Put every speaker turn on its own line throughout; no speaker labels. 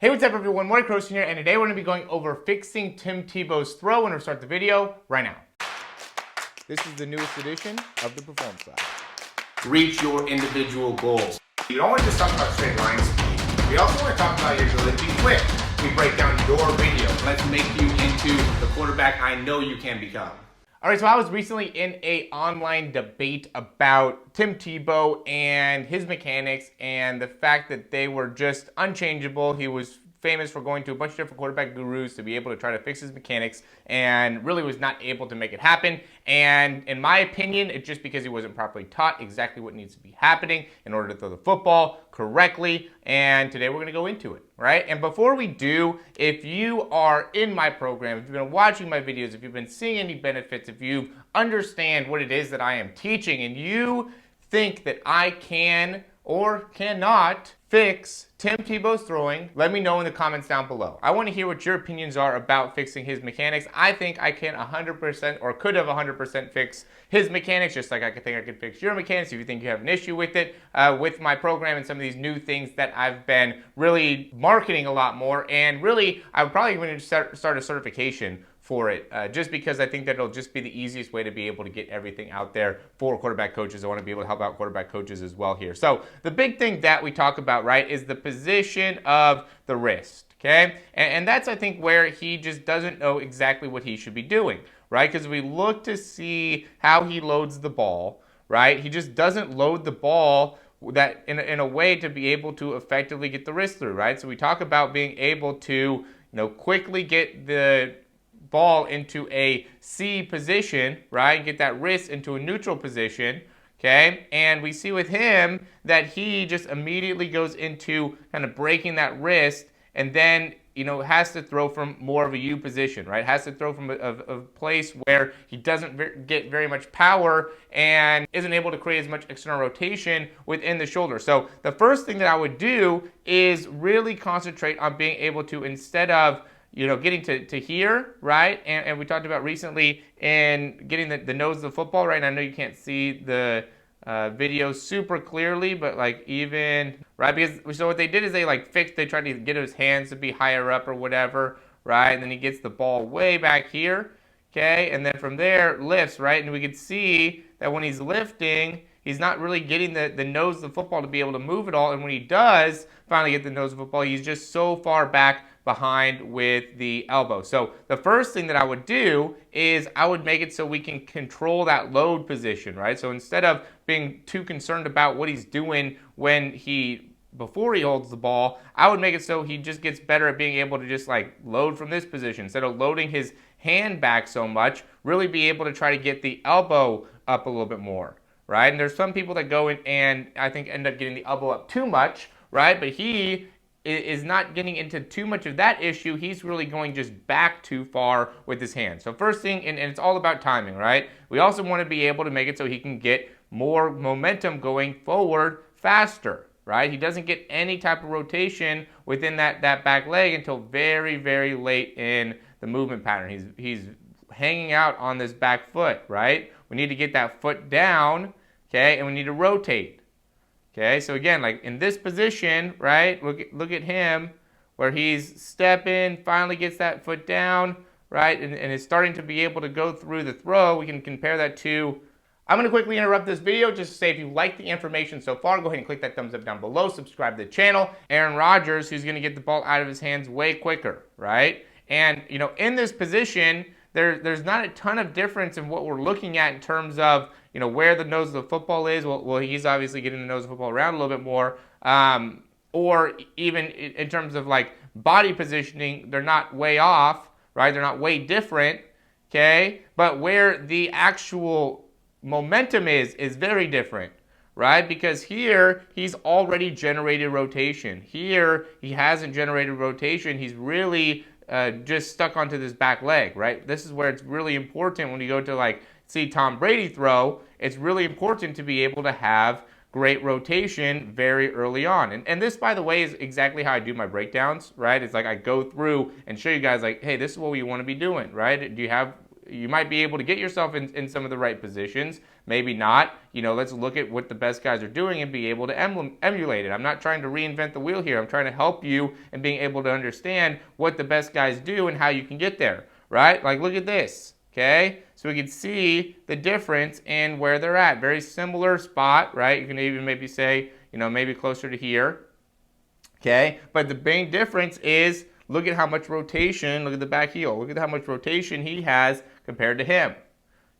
Hey, what's up everyone, Morey Croson here, and today we're going to be going over fixing Tim Tebow's throw. We're going to start the video right now. This is the newest edition of the Performance Lab.
Reach your individual goals. You don't want to just talk about straight line speed. We also want to talk about your ability to be quick. We break down your video. Let's make you into the quarterback I know you can become.
All right, so I was recently in an online debate about Tim Tebow and his mechanics and the fact that they were just unchangeable. He was famous for going to a bunch of different quarterback gurus to be able to try to fix his mechanics and really was not able to make it happen. And in my opinion, it's just because he wasn't properly taught exactly what needs to be happening in order to throw the football correctly. And today we're going to go into it, right? And before we do, if you are in my program, if you've been watching my videos, if you've been seeing any benefits, if you understand what it is that I am teaching and you think that I can or cannot fix Tim Tebow's throwing, let me know in the comments down below. I want to hear what your opinions are about fixing his mechanics. I think I can 100% or could have 100% fixed his mechanics, just like I think I could fix your mechanics if you think you have an issue with it, with my program and some of these new things that I've been really marketing a lot more. And really, I'm probably going to start a certification for it, just because I think that it'll just be the easiest way to be able to get everything out there for quarterback coaches. I want to be able to help out quarterback coaches as well here. So the big thing that we talk about, right, is the position of the wrist, okay? And that's, I think, where he just doesn't know exactly what he should be doing, right? Because we look to see how he loads the ball, right? He just doesn't load the ball that in a way to be able to effectively get the wrist through, right? So we talk about being able to, quickly get the ball into a C position, right? Get that wrist into a neutral position, okay? And we see with him that he just immediately goes into kind of breaking that wrist and then, has to throw from more of a U position, right? Has to throw from a place where he doesn't get very much power and isn't able to create as much external rotation within the shoulder. So the first thing that I would do is really concentrate on being able to, instead of getting to here, right? And we talked about recently in getting the nose of the football, right? And I know you can't see the video super clearly, but like even, right? Because so what they did is they tried to get his hands to be higher up or whatever, right? And then he gets the ball way back here, okay? And then from there, lifts, right? And we could see that when he's lifting, he's not really getting the nose of the football to be able to move it all. And when he does finally get the nose of the football, he's just so far back behind with the elbow. So the first thing that I would do is I would make it so we can control that load position, right? So instead of being too concerned about what he's doing before he holds the ball, I would make it so he just gets better at being able to just load from this position. Instead of loading his hand back so much, really be able to try to get the elbow up a little bit more, right? And there's some people that go in and I think end up getting the elbow up too much, right? But he is not getting into too much of that issue. He's really going just back too far with his hand. So first thing, and it's all about timing, right? We also want to be able to make it so he can get more momentum going forward faster, right? He doesn't get any type of rotation within that back leg until very, very late in the movement pattern. He's hanging out on this back foot, right? We need to get that foot down, okay? And we need to rotate. Okay, so again, like in this position, right, look at him where he's stepping, finally gets that foot down, right, and is starting to be able to go through the throw. We can compare that to, I'm going to quickly interrupt this video just to say if you like the information so far, go ahead and click that thumbs up down below, subscribe to the channel. Aaron Rodgers, who's going to get the ball out of his hands way quicker, right? And, in this position, there's not a ton of difference in what we're looking at in terms of, where the nose of the football is. Well, he's obviously getting the nose of the football around a little bit more. Or even in terms of body positioning, they're not way off, right? They're not way different, okay? But where the actual momentum is very different, right? Because here, he's already generated rotation. Here, he hasn't generated rotation. He's really just stuck onto this back leg, right? This is where it's really important when you go to see Tom Brady throw. It's really important to be able to have great rotation very early on. And this, by the way, is exactly how I do my breakdowns, right? It's I go through and show you guys hey, this is what you want to be doing, right? Do you have you might be able to get yourself in some of the right positions, maybe not. Let's look at what the best guys are doing and be able to emulate it. I'm not trying to reinvent the wheel here. I'm trying to help you in being able to understand what the best guys do and how you can get there, right? Like, look at this, okay? So we can see the difference in where they're at. Very similar spot, right? You can even maybe say, maybe closer to here, okay? But the main difference is, look at how much rotation, look at the back heel, look at how much rotation he has compared to him,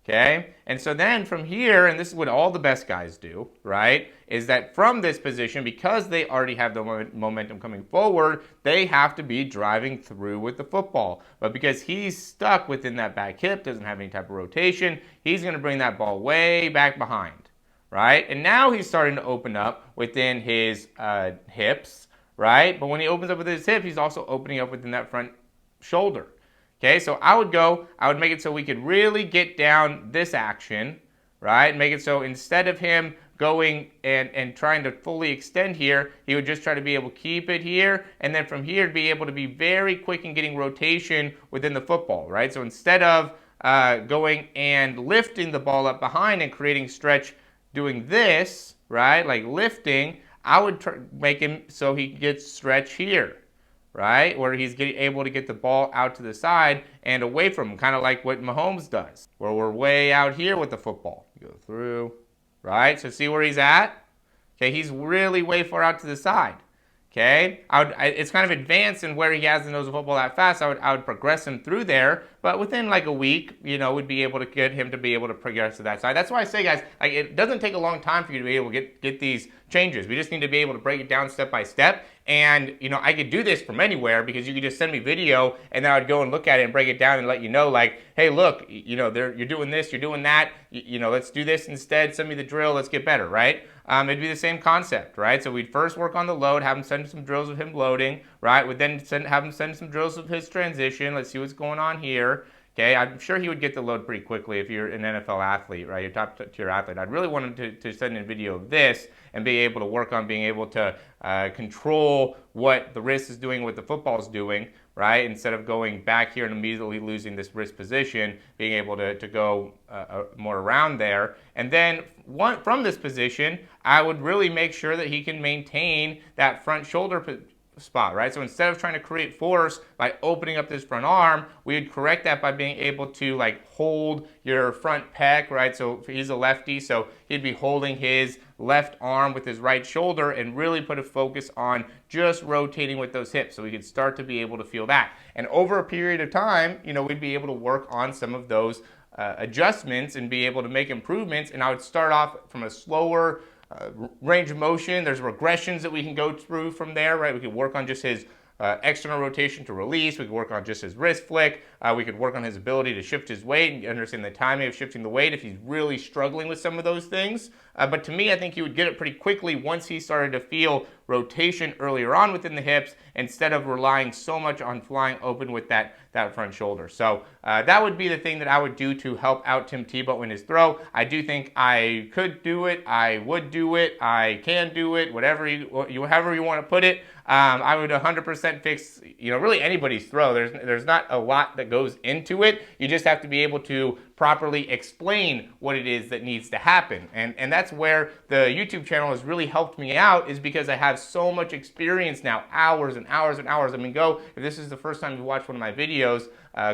okay? And so then from here, and this is what all the best guys do, right, is that from this position, because they already have the momentum coming forward, they have to be driving through with the football. But because he's stuck within that back hip, doesn't have any type of rotation, he's going to bring that ball way back behind, right? And now he's starting to open up within his hips, right? But when he opens up with his hip, he's also opening up within that front shoulder. Okay, so I would make it so we could really get down this action, right? Make it so instead of him going and trying to fully extend here, he would just try to be able to keep it here, and then from here be able to be very quick in getting rotation within the football, right? So instead of going and lifting the ball up behind and creating stretch doing this, right, like lifting, I would make him so he gets stretch here, right, where he's able to get the ball out to the side and away from him, kind of like what Mahomes does, where we're way out here with the football. You go through, right? So see where he's at? Okay, he's really way far out to the side. Okay, it's kind of advanced in where he hasn't knows the football that fast. I would progress him through there, but within like a week, we'd be able to get him to be able to progress to that side. That's why I say, guys, like it doesn't take a long time for you to be able to get these changes. We just need to be able to break it down step by step. And I could do this from anywhere because you could just send me video, and then I would go and look at it and break it down and let you know, like, hey, look, you're doing this, you're doing that. Let's do this instead. Send me the drill. Let's get better, right? It'd be the same concept, right? So we'd first work on the load, have him send some drills of him loading, right? We'd then have him send some drills of his transition. Let's see what's going on here. Okay, I'm sure he would get the load pretty quickly if you're an NFL athlete, right? You're top tier athlete. I'd really want him to send in video of this and be able to work on being able to control what the wrist is doing, what the football is doing, right? Instead of going back here and immediately losing this wrist position, being able to go more around there. And then from this position, I would really make sure that he can maintain that front shoulder spot, right? So instead of trying to create force by opening up this front arm, we would correct that by being able to like hold your front pec, right? So he's a lefty, so he'd be holding his left arm with his right shoulder and really put a focus on just rotating with those hips so we could start to be able to feel that. And over a period of time, we'd be able to work on some of those adjustments and be able to make improvements. And I would start off from a slower range of motion. There's regressions that we can go through from there, right? We could work on just his external rotation to release. We could work on just his wrist flick. We could work on his ability to shift his weight and understand the timing of shifting the weight if he's really struggling with some of those things. But to me, I think he would get it pretty quickly once he started to feel rotation earlier on within the hips instead of relying so much on flying open with that front shoulder. So that would be the thing that I would do to help out Tim Tebow in his throw. I do think I could do it. I would do it. I can do it. However you want to put it. I would 100% fix, really anybody's throw. There's not a lot that goes into it. You just have to be able to properly explain what it is that needs to happen. And that's where the YouTube channel has really helped me out, is because I have so much experience now, hours and hours and hours. I mean, if this is the first time you watch one of my videos,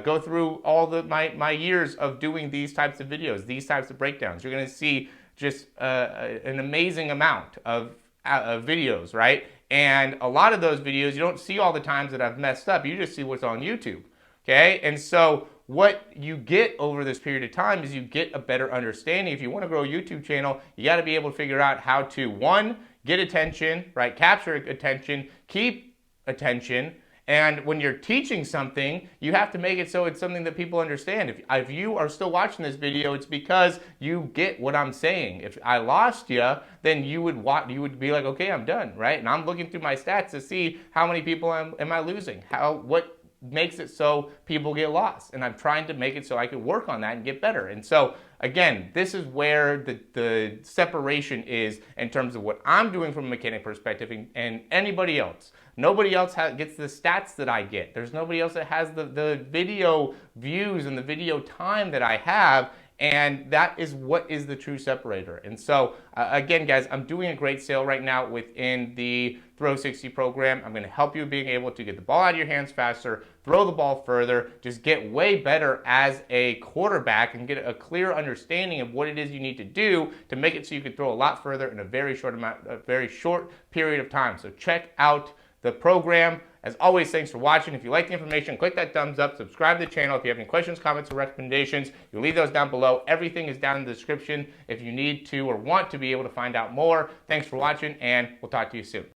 go through all my years of doing these types of videos, these types of breakdowns. You're going to see just an amazing amount of videos, right? And a lot of those videos, you don't see all the times that I've messed up. You just see what's on YouTube, okay? And so what you get over this period of time is you get a better understanding. If you want to grow a YouTube channel, you got to be able to figure out how to, one, get attention, right? Capture attention, keep attention. And when you're teaching something, you have to make it so it's something that people understand. If you are still watching this video, it's because you get what I'm saying. If I lost you, then you would be like, okay, I'm done, right? And I'm looking through my stats to see how many people am I losing, what makes it so people get lost. And I'm trying to make it so I can work on that and get better. And so again, this is where the separation is in terms of what I'm doing from a mechanic perspective and anybody else. Nobody else gets the stats that I get. There's nobody else that has the video views and the video time that I have. And that is what is the true separator. And so, again, guys, I'm doing a great sale right now within the Throw 60 program. I'm going to help you being able to get the ball out of your hands faster, throw the ball further, just get way better as a quarterback and get a clear understanding of what it is you need to do to make it so you can throw a lot further in a very short period of time. So check out the program. As always, thanks for watching. If you like the information, click that thumbs up, subscribe to the channel. If you have any questions, comments, or recommendations, you'll leave those down below. Everything is down in the description if you need to or want to be able to find out more. Thanks for watching, and we'll talk to you soon.